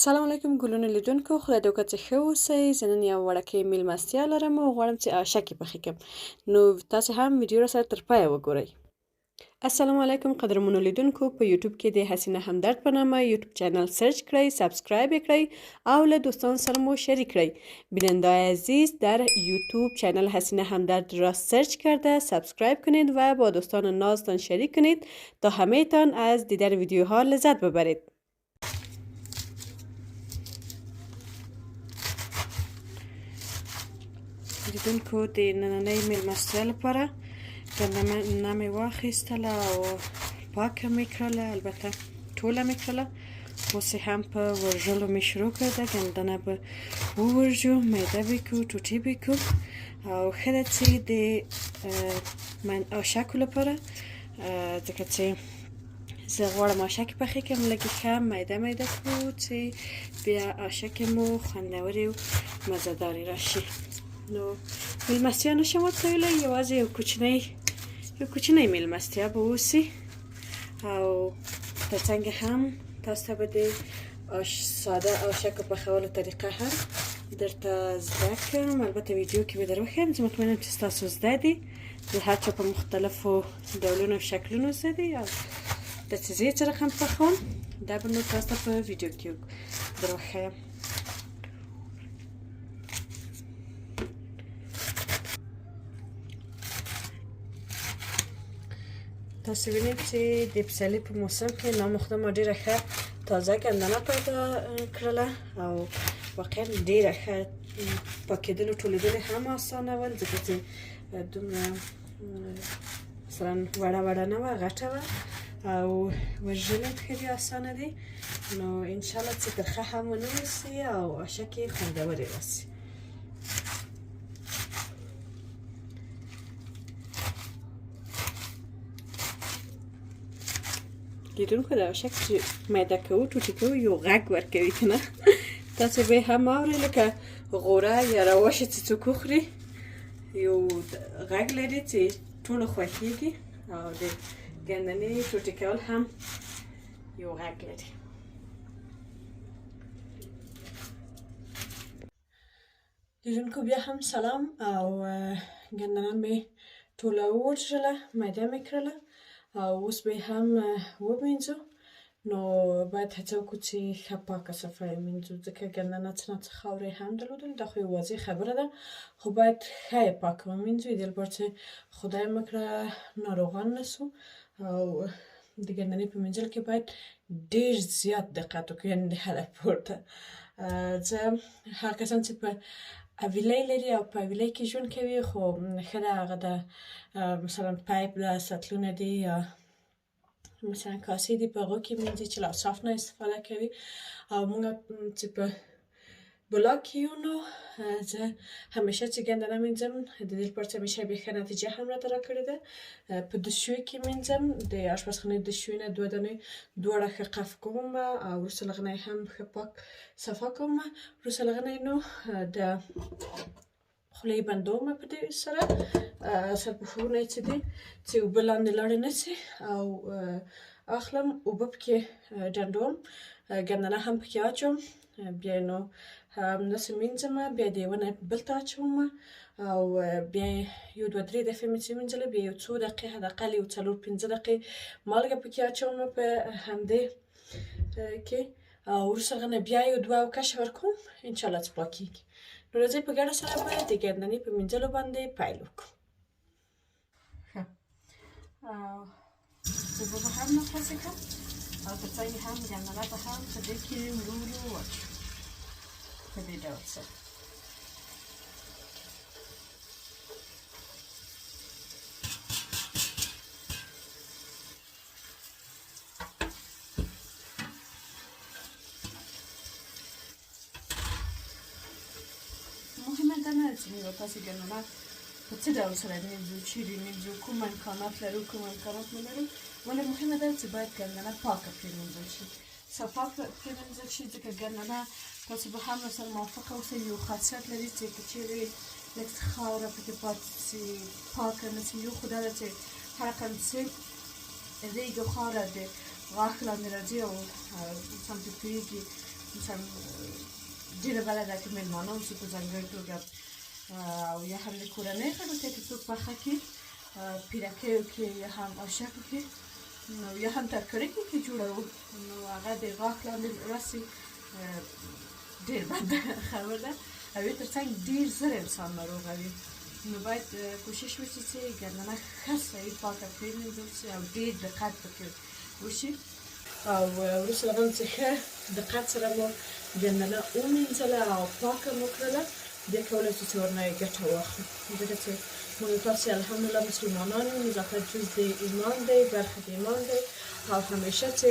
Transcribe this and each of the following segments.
سلام علیکم ګلونه لیدونکو خدای دې وکړه چې ښه اوسئ. زه نن یوه وړکۍ میلمستیا لرم او غواړم چې آشکې پخې کړم، نو تاسې هم ویډیو را سره تر پایه وګورئ. السلام علیکم قدرمنو لیدونکو، په یوټیوب کې د حسینه همدرد په نامه یوټیوب چینل سرچ کړئ، سابسکرایب یې کړئ او له دوستان سره مو شریک کړئ. بینندای عزیز در یوتیوب چینل حسینه همدرد را سرچ کرده سابسکرایب کنید و با دوستان نازتان شریک کنید تا همه تان از دیدن ویدیوها لذت ببرید. لیدونکو د نننۍ میلمستیا لپاره ګندنه مې واخیستله او پاکه مې کړله، البته ټوله مې کړله. اوس یې هم په ورژلو مې شروع کړه. ګندنه به وورژو، میده به کړو، ټوټې به کړو او ښه ده چې د آشکو لپاره، ځکه چې زه غواړم آشکې پخې کړم، لږې ښه میده میده کړو چې بیا آشکې مو خوندورې او مزهدارې راشي. نو میلمستیا نشم وتلی، یوازې یو کوچنی میلمستیا به اوسي او ترڅنګ هم تاسو ته به د ساده آشکو پخولو طریقه هم درته زده کړم. البته ویډیو کې به در وښیم، زه مطمئنم چې ستاسو زده دي، د هر چا په مختلفو ډولونو او شکلونو زده دي او د چې زه یې څه رقم پخوم دا به نو تاسو ته په ویډیو کې در وښیم. تاسو وینئ چې د پسرلي په موسم کې نامخته ما ډېره ښه تازه ګندنه پیدا کړله او واقعا ډېره ښه پاکېدل او ټولېدل هم اسانه ول، ځکه چې دومره مثلا وړه نه وه، غټه وه او ورژل یې ښه دي، اسانه دي. نو انشاءالله چې ترخه هم ونه اوسي او آشکې خوندورې راسي. لیدونکو د آشک چې میده کوو، ټوټې کوو، یو غږ ورکوي که نه، تاسې به یې هم اورئ لکه غوره یا رواشه چې څوک وخوري، یو غږ لري چې ټولو خوښېږي او د ګندنې ټوټې کول هم یو غږ لري. لیدونکو بیا هم سلام، او ګندنه مې ټوله وورژله، میده مې کړله او اوس به هم ومینځو. نو باید هڅه وکړو چې ښه پاکه صفا یې ومینځو، ځکه ګندنه څه نه څه خاورې هم درلودلې، دا خو یو واضح خبره ده، خو باید ښه یې پاکه ومینځو، دې لپاره چې خدای مه کړه ناروغان نه سو. او د ګندنې په مینځلو کې باید ډېر زیات دقت وکړو، یعنې د حده پورته. زه هغه کسان چې په اویلی لري او په اویلی کې ژوند کوي، خو ښه ده هغه د مثلا پایپ ده، سطلونه دي یا مثلا کاسې دي، په هغو کې مینځي چې له صاف نه استفاده کوي. او موږ چې په بلاک کې یو، نو زه همیشه چې ګندنه مینځم د دې لپاره چې همیشه بیا ښه نتیجه هم راته راکړې ده، په دستشویو کې مینځم. د اشپزخانې دستشویو نه 2 دانې دواړه ښه قف کوم او وروسته له هغه نه یې هم ښه پاک صفا کوم. وروسته له هغه نه یې نو د خولې بندوم په دې سره، سرپوښونه یې چې دي چې اوبه لاندې لاړې نه شي، او اخلم اوبه پکې ډنډوم، ګندنه هم پکې اچوم، بیا یې نو همداسې مینځم، بیا د یوه نه بل ته اچوم او بیا یې یو 2-3 دفعې مې چې ومینځله، بیا یو څو دقیقې حداقل یو 4-5 دقیقې مالګه پکې اچوم په همدې کې، او وروسته له هغه نه بیا یو 2 کشه ورکوم، انشاءالله چې پاکېږي. نو راځئ په ګډه سره به د ګندنې په مینځلو باندې پیل وکړو. ښه، اوبه به هم ناخواسې کړم او ترڅنګ هم ګندنه به هم په دې کې ورو ورو واچوم په دې ډول سره. مهمه دا نه چې موږ تاسې ګندنه په څه ډول سره مینځو، چیرې مینځو، کوم امکانات لرو، کوم امکانات نه لرو، ولې مهمه ده چې باید ګندنه پاکه پرېمینځل شي، صفا پرېمینځل شي، ځکه ګندنه تاسو به هم سره موافقه اوسئ یو خاصیت لري چې که چیرې لږ څه خاوره پکې پاتې شي، پاکه نه شي، یو خو دا ده چې هر رقم چې ریګ او خاوره د غاښ لاندې راځي او سم پرې تویېږي مثلا ډېره بلده که مېلمانه اوسي په ځانګړې توګه او یا هم د کورنۍ خټو ته چې څوک پخه کړي پیرکیو کې یا هم اشکو کې یا هم ترکاڼۍ کې جوړوو نو هغه د غاښ لاندې راسي ډېر بد خبره ده او یې تر څنګ ډېر زر انسان ناروغوي نو باید کوشش وشي چې ګندنه ښه صحیح پاکه پرېمینځل شي او ډېر دقت پکې وشي او وروسته له هغه چې ښه دقت سره مو ګندنه ومینځله او پاکه مو کړله بیا کولی شو چې ورنه یې ګټه واخلو ځکه چې موږ تاسې الحمدلله مسلمانان یو نظافت جز د ایمان دی برخه د ایمان دی او همیشه چې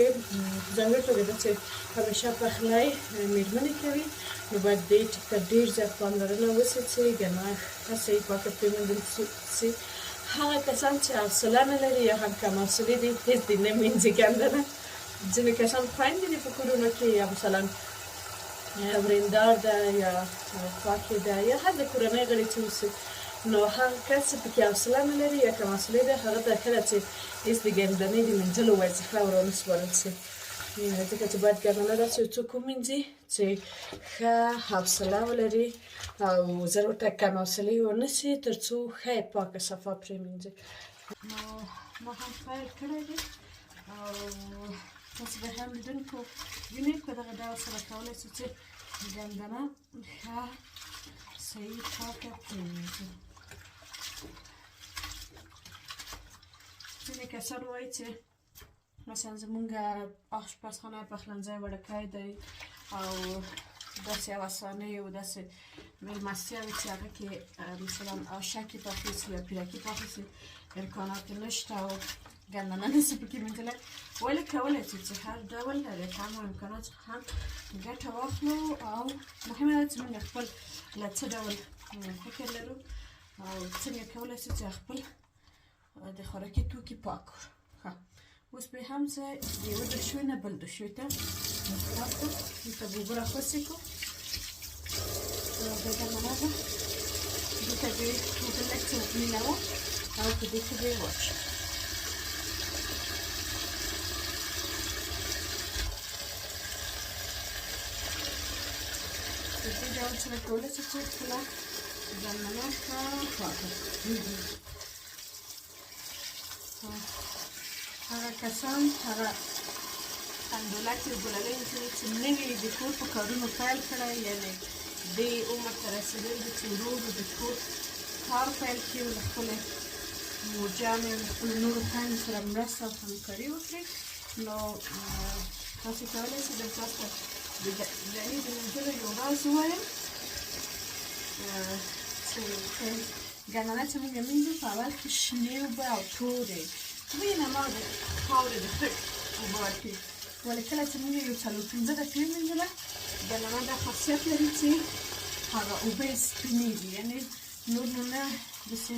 په ځانګړې توګه ده چې همیشه پخلی مېرمنې کوي نو باید دې ټکي ته ډېر زیات پاملرنه وشي چې ګندنه ښه صحیح پاکه پرېمینځل شي هغه کسان چې حوصله نه لري یا هم کم حوصلې دي هېڅ دې نه مینځي ګندنه ځینې کسان خویندې دي په کورونو کې یا مثلا وریندار ده یا خواښې ده یا هر د کورنۍ غړي چې اوسي نو هغه کس چې پکې حوصله نه لري یا کم حوصلې ده هغه ته کله چې هېڅ د ګندنې د مینځلو وظیفه ورونه سپارل شي ځکه چې باید ګندنه داسې یو څوک ومینځي چې ښه حوصله ولري او زر ورته کم حوصلې ونه شي تر څو ښه یې پاکه صفا پرېمینځي نو ما هم پیل کړی دی او تاسو به هم لیدونکو وینئ په دغه ډول سره کولی شو چې ګندنه ښه صحیح پاکه پرېمینځو ځینې کسان وایي چې مثلا زمونږ آشپزخانه پخلنځی وړوکی دی او داسې یو افسانې او داسې مېلمستیاوې چې هغه کې مثلا آشکې پخې شي یا پیرکي پخې شي امکانات یې نشته او ګندنه نشي پکې مینځلی ولې کولی شو چې هر ډول د کم امکانات څخه هم ګټه واخلو او مهمه ده چې موږ خپل له څه ډول فکر لرو او څنګه کولی شو چې خپل د خوراکي توکي پاک کړو ښه اوس به هم زه د یوه دوشوي نه بل دوشوي ته انتقال کړو دلته به اوبه راخوڅې کړو دا ګندنه ده دلته به اوبه لږ څه ومینوو او په دې کې به یې واچوو په دې ډول سره کولی شو چې خپله ګندنه ښه پاکه هغه کسان هغه اندولک یا ګلالۍ نجونې چې نوي د کور په کارونو پیل کړی یعنې دې عمر ته رسېدلي دي چې ورو ورو د کور کار پیل کړي او له خپلې مورجانې او له خپلو نورو خویندو سره مرسته او همکاري وکړي نو تاسې کولی شئ زه تاسو ته د ګندنې د مینځلو یو راز ووایم چې ګندنه چې موږ یې مینځو په اول کې شنې اوبه او تورې وینه ما د خاورې د خټ اوبه ورکوي ولې کله چې موږ یو څلور پنځه دقیقې ومینځله ګندنه دا خاصیت لري چې هغه اوبه یې سپینېږي یعنې نور نو نه داسې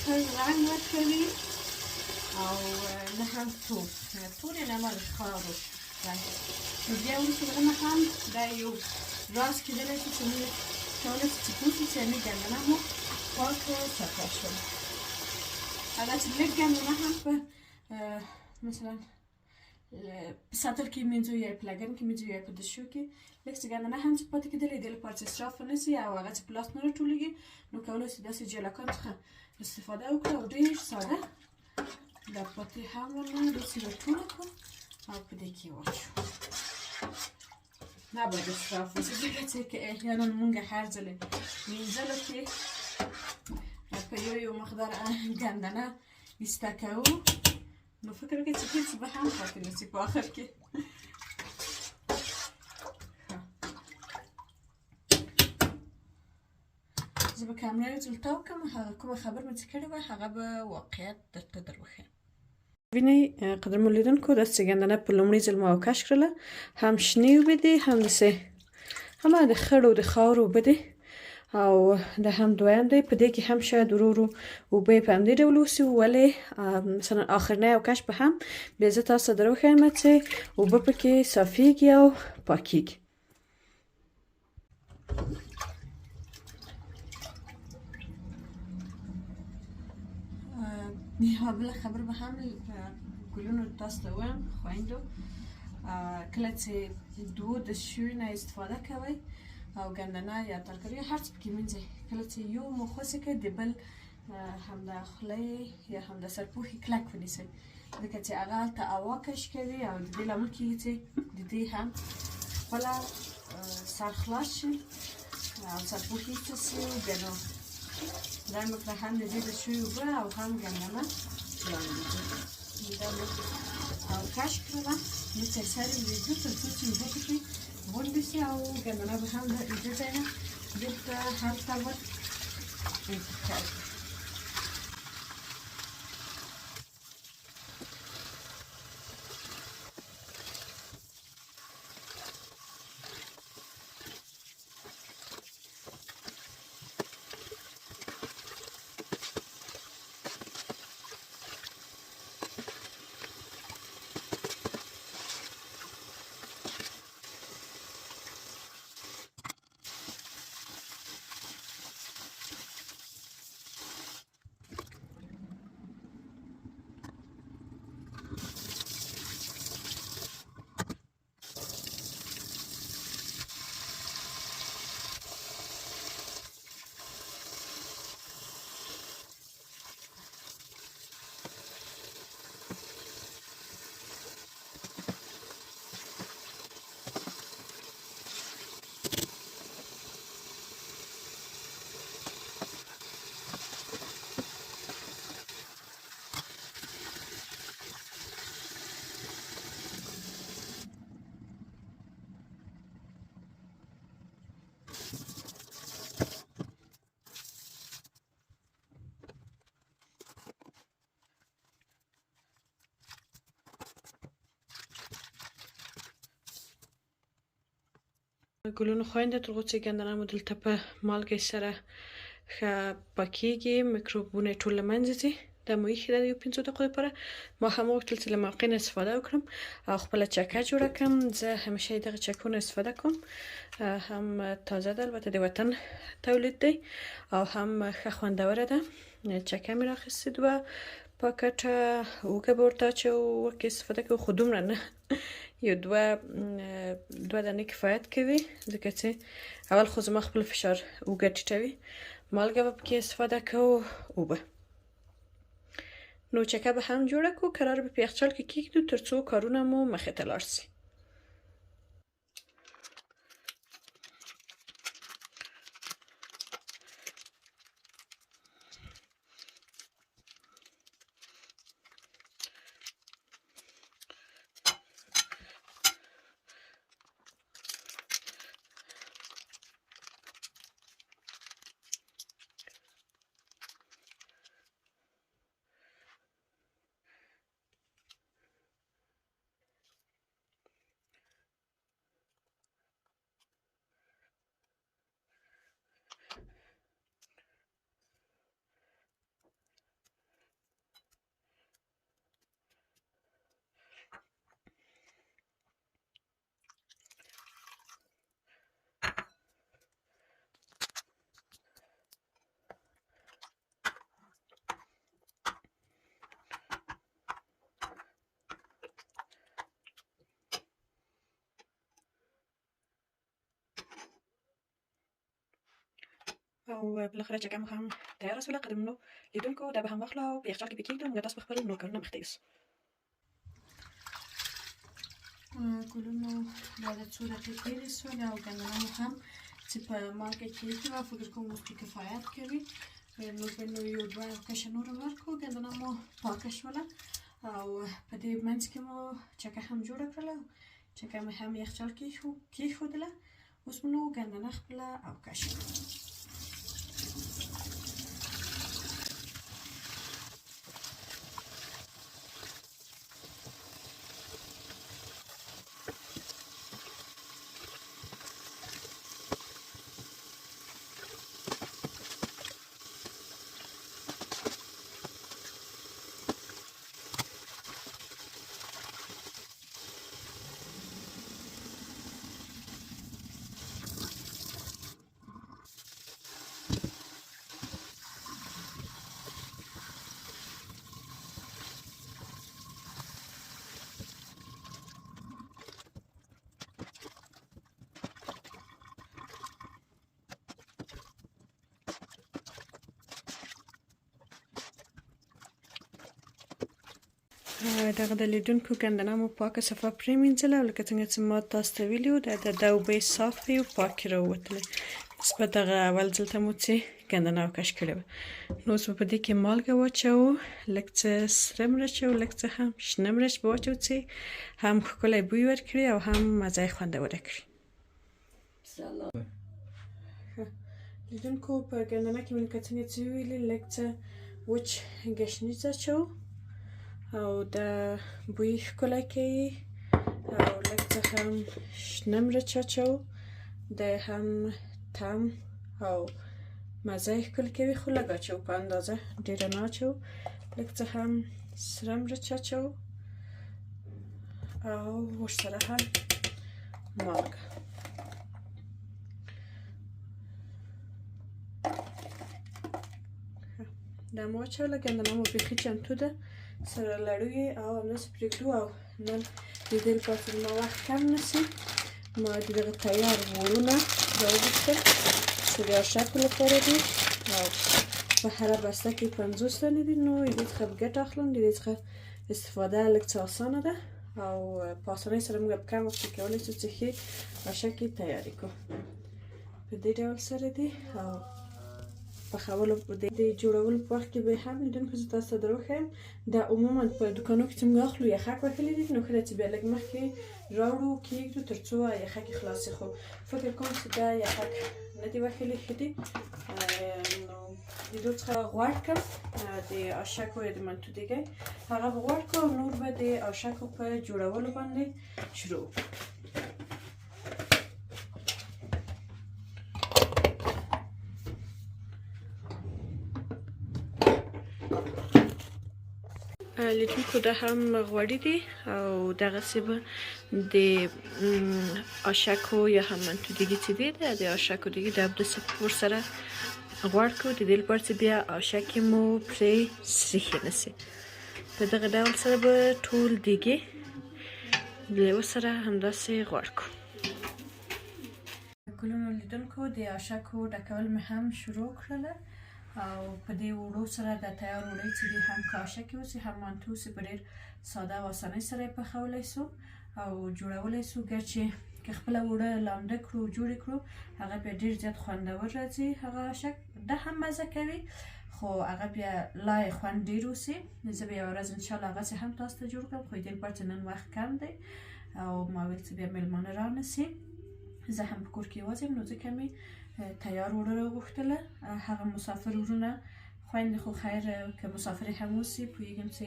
ښه رنګ ورکوي او نه هم تور یعنې ما د خاورو رنګ نو بیا وروسته د هغه نه هم دا یو راز کېدلی شي چې موږ کولی شو چې پوه شو چې یعنې ګندنه مو پاکه صفا شول هغه چې لږ ګندنه هم په مثلا په سطل کې مینځو یا په لګن کې مینځو یا په دشو کې لږ څه ګندنه هم چې پاتې کېدلی دې لپاره چې اسراف ونه شي او هغه چې په لاس نه راټولېږي نو کولی شو داسې جلکان څخه استفاده وکړو او ډېر ساده دا پاتې هم ورنه داسې راټوله کړو او په دې کې واچوو نباید اسراف وشي ځکه چې احیانا موږ هر ځلې مینځلو کې په یو مقدار ګندنه ایسته کوو نو فکر وکړئ چې هېڅ به هم پاتې نه شي په آخر کې زه به کامره رزلټا وکړم هغه کومه خبر مې چې کړې وه هغه به واقعیت درته در وښیم وینئ قدرمنو لیدونکو داسې ګندنه په لومړي ځل ما اوکش کړله هم شنې اوبه دي هم داسې همه د خړو د خاورو اوبه دي او دا هم دویم دی په دې کې هم شاید ورو ورو اوبه یې په همدې ډول اوسي ولې مثلا آخرنی اوکش به هم بیا زه تاسو ته در وښیم چې اوبه پکې صافیږي او پاکیږي یوه بله خبر به هم ګلونو تاسو ته ووایم خویندو کله چې دوو دستشوي نه استفاده کوئ او ګندنه یا ترکاري هر څه پکې مینځئ. کله چې یو مو خوسې کړئ د بل همدا خولۍ یا همدا سرپوښي کلک ونیسئ، ځکه چې هغه هلته هوا کش کوي او د دې لامل کېږي چې د دې هم خپله سر خلاص شي او سرپوښي ایسته شي. بیا نو درېیمه کړه هم د دې دستشوي اوبه او هم ګندنه لاندې دا مو او کش کړله مثل سر یې ویږدو تر څو چې اوبه پکې غونډې شي او ګندنه به هم له دې ځای نه بېرته هلته ور انتقال کړي. ګلونو خویندې تر هغو چې ګندنه مو دلته په مالګې سره ښه پاکېږي، میکروبونه یې ټول له منځه ځي. دا مو ایښې ده د یو 5 دقیقو لپاره. ما هم وغوښتل چې له موقع نه استفاده وکړم او خپله چکه جوړه کړم. زه همیشه دغه چکو نه استفاده کوم، هم تازه ده، البته د وطن تولید دی او هم ښه خوندوره ده. چکه مې راخیستې دوه پاکټه، اوږه به ورته اچوو که استفاده کوو، خو دومره نه، یو دوه دانې کفایت کوي، ځکه چې اول خو زما خپل فشار اوږه ټیټوي. مالګه به پکې استفاده کوو، اوبه. نو چکه به هم جوړه کوو، قرار به په یخچال کې کېږدو تر څو کارونه مو مخې ته لاړ شي. او بالاخره چکه مو هم تیاره شوله. قدرمنو لیدونکو دا به هم واخله او په یخچال کې به کېږدو، موږ تاسو په خپل نور کارونه مخته یوسو. ګلونو دا د څو دقیقې تېرې شولې او ګندنه مو هم چې په مالګه کې ایښې وه، فکر کوم اوس پرې کفایت کوي. موږ به نو یو 2 کشه نوره ورکړو. ګندنه مو پاکه شوله او په دې منځ کې مو چکه هم جوړه کړله، چکه مې هم یخچال کې کېښودله. اوس مو نو ګندنه خپله او کشه کړه. دغه د لیدونکو ګندنه مو پاکه صفا پرېمینځله او لکه څنګه چې ما تاسو ته ویلي وو د اوبه یې صافې او پاکې راووتلې نسبت دغه اول ځل ته مو چې ګندنه وکش کړې وه. نو اوس به په دې کې مالګه واچوو، لږ څه سره مرچ او لږ څه هم شنه مرچ به واچوو چې هم ښکلی بوی ورکړي او هم مزه یې خوندوره کړي. لیدونکو په ګندنه کې مې لکه څنګه چې وویلې لږ څه وچ ګشنیز اچوو او د بوی ښکلی کوي او لږ څه هم شنه مرچ اچوو، د هم طعم او مزه یې ښکلي کوي خو لږ اچوو په اندازه ډېره نه اچوو. لږ څه هم سره مرچ اچوو او ورسره هم مالګه. دا مو اچوله، ګندنه مو بیخي چمتو ده، سره لړو یې او همداسې پرېږدو او نن د دې لپاره چې زما وخت کم نه شي ما د دغه تیار غوړونه راوغوښتل چې د آشکو لپاره دي او په هره بسته کې 50 دانې دي. نو د دې څخه به ګټه اخلم، د دې څخه استفاده لږ څه اسانه ده او په اسانۍ سره موږ په کم وخت کې کولی شو چې ښې آشکې تیارې کړو. په دې ډول سره دي او پخولو د جوړولو په وخت کې به هم لیدونکو زه تاسو ته در وښیم. دا عموما په دوکانو کې چې موږ اخلو یخک وهلي دي، نو ښه ده چې بیا لږ مخکې راوړو کېږدو تر څو یخکې خلاص شي، خو فکر کوم چې دا یخک نه دي وهلي ښه دي. نو د دې څخه غوړ کړم د آشکو یا د منتو دیګی، هغه به غوړ کړو او نور به د آشکو په جوړولو باندې شروع وکړو. لیدونکو دا هم غوړي دي او دغسې به د آشکو یا هم منتو دیګي چې دی د آشکو دیګي دا همداسې ورسره غوړ کړو د دې لپاره چې بیا آشکې مو پرې سریښې نه شي. په دغه ډول سره به ټول دیګي له یو سره همداسې غوړ کړو. ګلونو لیدونکو د آشکو ډکول مې هم شروع کړله او په دې وړو سره د تیار وړۍ چې دي هم که آشکې اوسي هم منتو اوسي په ډېر ساده او اسانۍ سره یې پخولی سو او جوړولی سو. ګر چې که خپله اوړه لانده کړو جوړې کړو هغه بیا ډېر زیات خوندور راځي. هغه آشک ده هم مزه کوي خو هغه بیا لا یې خوند ډېر اوسي. زه به یوه ورځ انشاءالله هغسې هم تاسو ته جوړ کړم، خو د دې لپاره چې نن وخت کم دی او ما ویل چې بیا میلمانه را نه سي، زه هم په کور کې یوازې یم، نو ځکه مې تیار اوړه راوغوښتله. هغه مسافر وروڼه خویندې خو خیر که مسافرې هم اوسي پوهېږم چې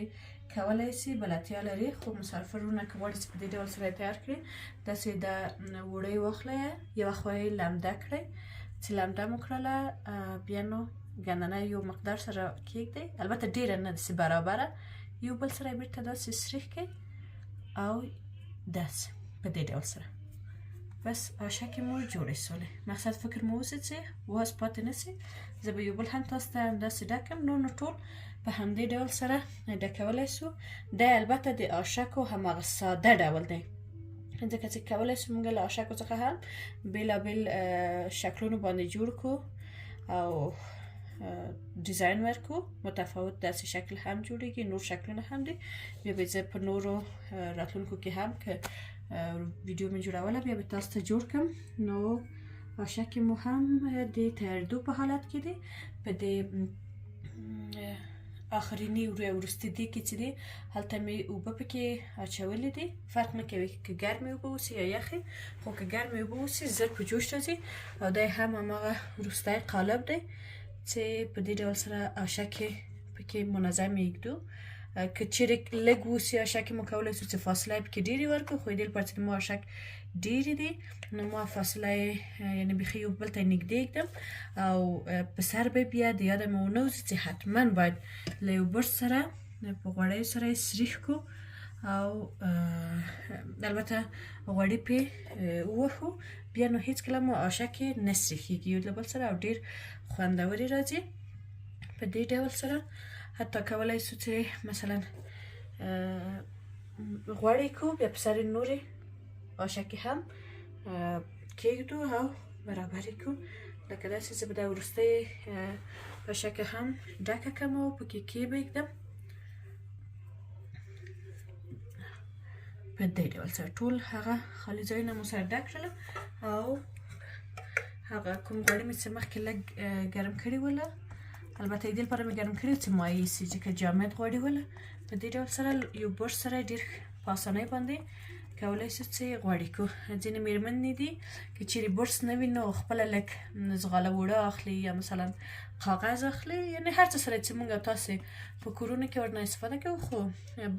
کولی سي بلدتیا لري، خو مسافر وروڼه که غواړي چې په دې ډول سره یې تیار کړي داسې د وړۍ واخلئ یوه خوا یې لمده کړئ، چې لمده مو کړله بیا نو ګندنه یو مقدار سره کېږدئ، البته ډېره نه داسې برابره، یو بل سره یې بېرته داسې سریښ کړئ او داسې په دې ډول سره بس آشکې مو جوړې سولې. مقصد فکر مو اوسي چې واز پاتې نه سي. زه به یو بل هم تاسو ته همداسې ډکم، نو ټول په همدې ډول سره ډکولی سو. دا البته د آشکو هماغه ساده ډول دی، ځکه چې کولی سو موږ له آشکو څخه هم بېلابېل شکلونو باندې جوړ کړو او ډیزاین ورکړو، متفاوت داسې شکل هم جوړیږي، نور شکلونه هم دي. بیا به زه په نورو راتلونکو کې هم که ویډیو مې جوړوله بیا به تاسو ته جوړ کړم. نو آشکې مو هم د تیارېدو په حالت کې دي. په دې آخریني وروستي دیګ کې چې دی هلته مې اوبه پکې اچولې دي، فرق نه کوي که ګرمې اوبه اوسي یا یخې، خو که ګرمې اوبه اوسي زر په جوش راځي او دی هم هماغه وروستی قالب دی چې په دې ډول سره آشکې پکې منظم ایږدو. که چیرې لږ اوسي آشکې مو کولی سو چې فاصله یې پکې ډېرې ورکړو، خو دې لپاره چې ما آشک ډېرې دي نو ما فاصله یې یعنې بیخي یو بل ته نږدې ایږدم او په سر به بیا د یاده مې ونه وځي چې حتما باید له یو برش سره په غوړیو سره یې سریښ کړو او البته غوړي پې ووهو، بیا نو هېڅکله مو آشکې نه سریښېږي یو له بل سره او ډېر خوندورې راځي. په دې ډول سره حتی کولی سو چې مثلا غوړ یې کړو بیا په سر یې نورې آشکې هم کېږدو او برابر یې کړو. لکه داسې زه به دا وروستۍ آشکه هم ډکه کړم او پکې کېبږدم په دې ډول سره ټول هغه خالي ځایونه مو سره ډک کړل او هغه کوم غوړي مې چې مخکې لږ ګرم کړي وله البته دې لپاره مې ګرم کړي چې مایع شي چې جامد غوړي وله په دې ډول سره یو برش سره ډېر په اسانۍ باندې کولی شو چې غوړي کو ځینې مېرمنې دي که چیرې برش نه وي نو خپله لږ زغاله وړه اخلي یا مثلا کاغذ اخلي یعنې هر څه سره چې موږ تاسې په کورونو کې ورنه استفاده کوو خو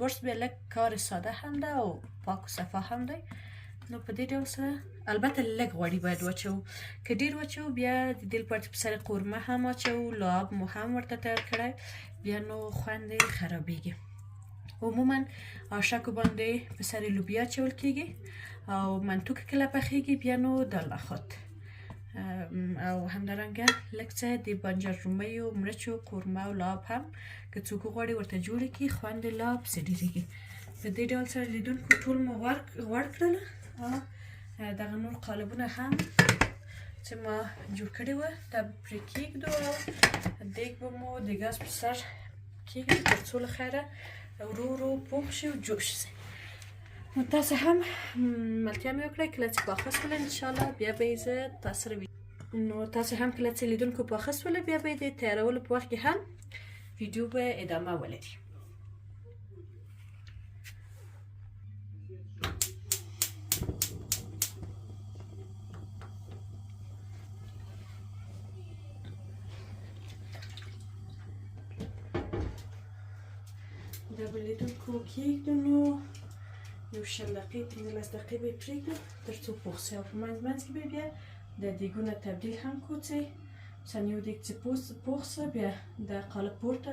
برش بیا لږ کار ساده هم ده او پاک و صفا هم دی نو په دې ډول سره البته لږ غوړي باید واچوو که ډېر واچوو بیا د دې لپاره چې په سر قورمه هم واچوو لعاب مو هم ورته تیار کړی بیا نو خوند یې خرابېږي عموما آشکو باندې په سر لوبیا اچول کېږي او منتو که کله پخېږي بیا نو دال نخود او همدارنګه لږ څه د بانجان رومیو مرچو قورمه او لعاب هم که څوک غواړي ورته جوړې کړي خوند یې لا پسې ډېرېږي په دې ډول سره لیدونکو ټول مو غوړ کړل او دغه نور قالبونه هم چې ما جوړ کړي وه دا پرې کېږدو او دیګ به مو د ګاز په سر کېږدو تر څو له خیره ورو ورو پوخ شي او جوش شي نو تاسې هم ملتیا مې وکړئ کله چې پاخه شوله انشاءالله بیا به یې زه تاسو سره نو تاسې هم کله چې لیدونکو پاخه شوله بیا به یې د تیارولو په وخت کې هم ویډیو به ادامه ولري دا به لیدونکو کېږدو نو یو 10 دقیقې 15 دقیقې به یې پرېږدو تر څو پوخ شي او په منځ منځ کې به بیا د دیګونه تبدیل هم کړو چې مثلا یو دیګ چې پوخ شي بیا د قالب پورته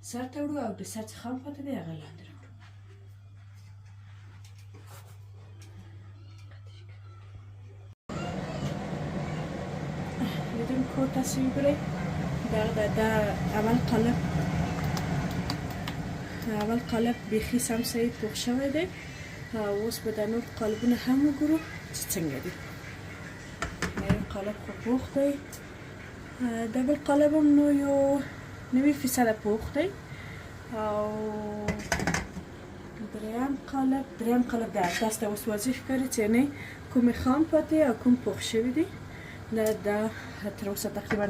سر ته وړو او د سر چې خام پاتې دی هغه لاندې راوړو لیدونکو تاسې وګورئ دا اول قالب بیخي سم صحیح پوخ شوی دی اوس به د نور قالبونه هم وګورو چې څنګه دي یو قالب خو پوخ دی دا بل قالب هم نو یو 90% پوخ دی او دریم قالب د تاسو ته اوس واضح ښکاري چې نه کومې خام پاتې او کوم پوخ شوي دي دا تر اوسه تقریبا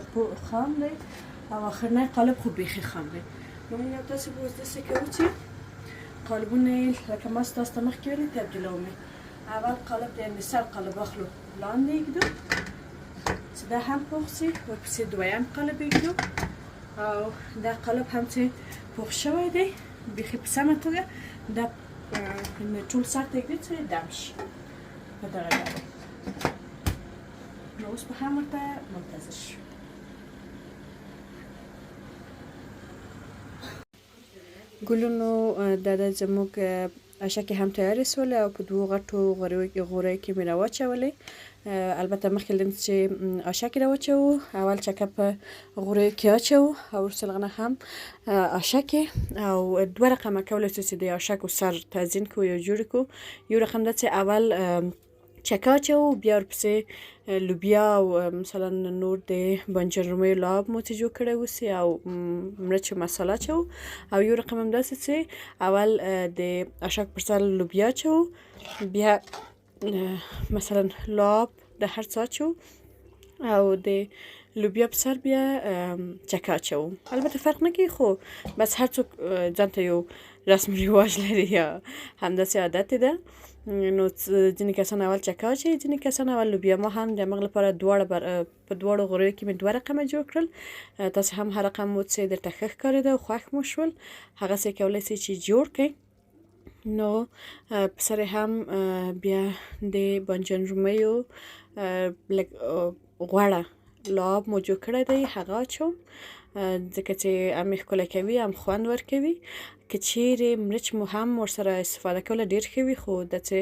خام دی او آخرنی قالب خو بیخي خام دی نو موږ تاسې به اوس داسې کوو چې قالبونه یې لکه ما تاسو ته مخکې ویلي تبدیلوو اول قالب د سر قالب اخلو لاندې ایږدو چې دا هم پوخ شي ورپسې دویم قالب ایږدو او دا قالب هم چې پوخ شوی دی بیخي په سمه توګه دا ټول سر ته ایږدو چې دم شي په دغه ډول نو اوس به هم ورته منتظر شو ګلونو دا زموږ اشکې هم تیارې شولې او په دوو غټو غوریو کې مې راواچولې البته مخکې له دې چې اشکې راواچوو اول چکه په غوریو کې اچوو او ورسره هغه نه هم اشکې او دوه رقمه کولی شو چې د اشکو سر تزیین کړو یا جوړ کړو یو رقم دا چې اول چکه اچوو بیا ورپسې لوبیا او مثلا نور د بانجان رومیو لعاب مو چې جوړ کړی اوسي او مرچ مساله اچوو او یو رقم هم داسې چې اول د اشک پر سر لوبیا اچوو بیا مثلا لعاب د هر څه اچوو او د لوبیا په سر بیا چکه اچوو البته فرق نه کوي خو بس هر څوک ځان ته یو رسم رواج لري یا همداسې عادت ده نو ځینې کسان اول چکه اچوي ځینې کسان اول لوبیا ما هم د همغه لپاره په دواړو غوریو کې مې دوه رقمه جوړ کړل تاسې هم هر رقم مو چې درته ښه ښکارېده او خوښ مو شول هغسې کولی شئ چې جوړ کړئ نو په سر هم بیا د بانجان رومیو لږ غوړه لعاب مو جوړ کړی دی هغه اچوم ځکه چې هم یې ښکلی کوي هم خوند ورکوي که چیرې مرچ مو هم ورسره استفاده کوله ډېر ښه وي خو دا چې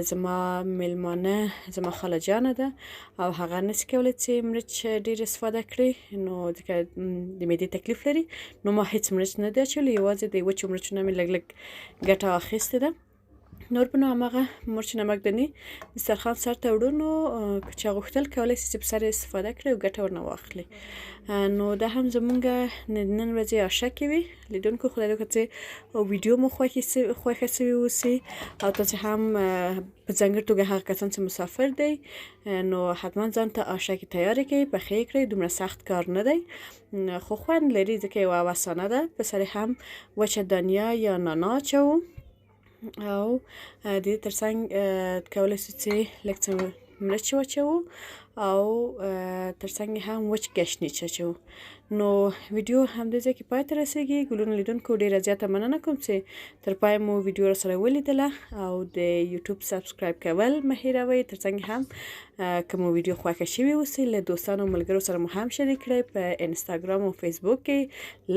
زما میلمانه زما خاله جانه ده او هغه نشي کولی چې مرچ ډېر استفاده کړي نو ځکه د معدې تکلیف لري نو ما هیڅ مرچ نه دی اچولی یوازې د وچو مرچو نه مې لږ لږ ګټه اخیستې ده نور به نو همغه مرچ نمکداني دسترخوان سر ته وړو نو که چا غوښتل کولی شي چې په سر استفاده کړي او ګټه ورنه واخلي. نو دا هم زمونږ نن ورځې آشکې وي. لیدونکو خدای دې وکړي چې ویډیو مو خوښه سوې اوسي او تاسې هم په ځانګړې توګه هغه کسان چې مسافر دی نو حتما ځان ته آشکې تیارې کړئ، پخې کړئ. دومره سخت کار نه دی خو خوند لري ځکه یوه آسانه ده. په سر هم وچه دانیا یا نانا اچوو او د دې ترڅنګ کولی شو چې لږ څه مرچ واچوو او ترڅنګ هم وچ ګشنیج اچوو. نو ویډیو همدې ځای کې پای ته رسیږي. ګلونو لیدونکو ډېره زیاته مننه کوم چې تر پای مو ویډیو را سره ولیدله او د یوټیوب سبسکرایب کول مه هېروئ. ترڅنګ هم که مو ویډیو خوښه شوې اوسي له دوستانو او ملګرو سره مو هم شریک کړئ. په انسټاګرام او فیسبوک کې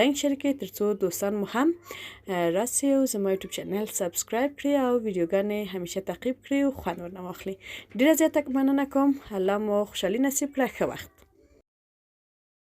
لینک شریک کړئ ترڅو دوستان مو هم راسي او زما یوټیوب چینل سبسکرایب کړئ او ویډیوګانې همیشه تعقیب کړئ او خوند ورنه واخلئ. ډېره زیاته مننه کوم. الله مو خوشحالي نصیب کړه. ښه وخت.